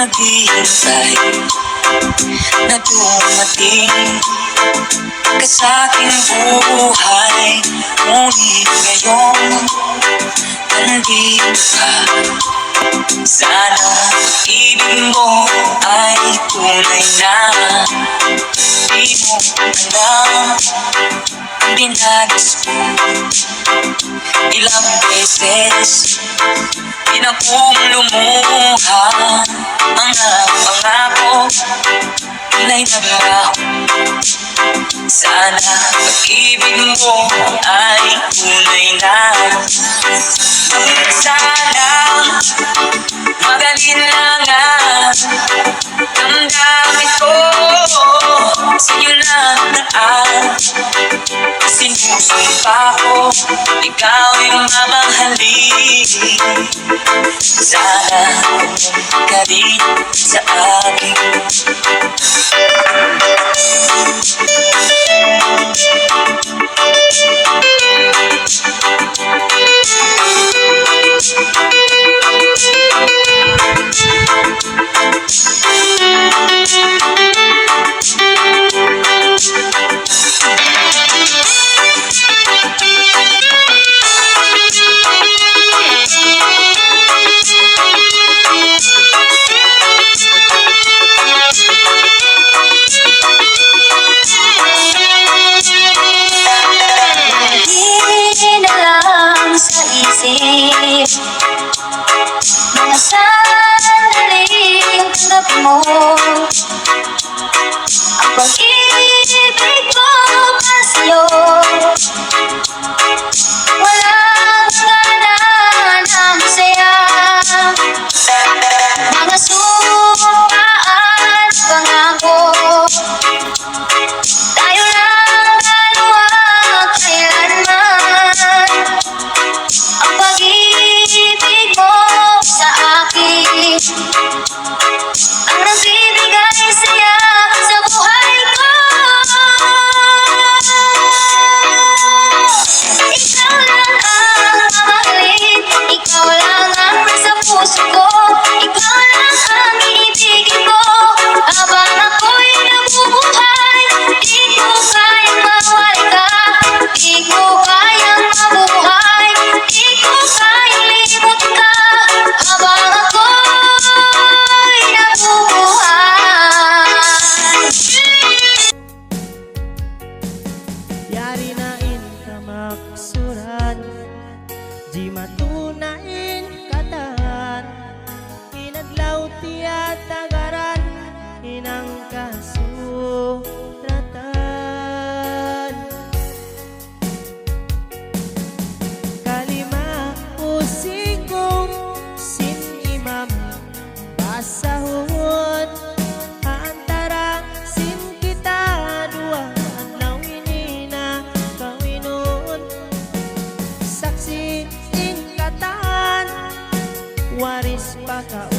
naghihintay na dumating ka sa'king buhay. Ngunit ngayon nandito ka. Sana pag-ibig mo ay tunay na. Di mo alam ang dinagis ko. Ilang beses di na kong lumuha. Mga pangako tunay na ba? Sana pag-ibig mo ay tunay na. Sana magalinlangan damdamin ko sa'yo lang. Sinusumpa ko ikaw yung mamahalin. Sana ka rin sa akin. Mga sandaling tanggap mo ang pag-ibig ko pa sa'yo. Walang kanan ang saya. Mga sumpaan, pangako tayo lang dalawa kailanman. Ang pag-ibig mo sa akin ang nagbibigay saya sa buhay ko. Ikaw lang ang mamahalin, ikaw lang ang nasa puso ko. Ikaw lang ang iibigin ko habang ako'y nabubuhay. Di ko kayang mawala ka, di ko kayang mabuhay. Di ko kayang limot ka habang ako'y nabubuhay. Yari na in kamaksuran, di matunain katahan. Inadlaw tiya tagaran, inang kasuratan. Kalima usikong sin imam basahon. Antara sin kita dua adlaw inina kawinon. Saksi in katahan, waris pa ka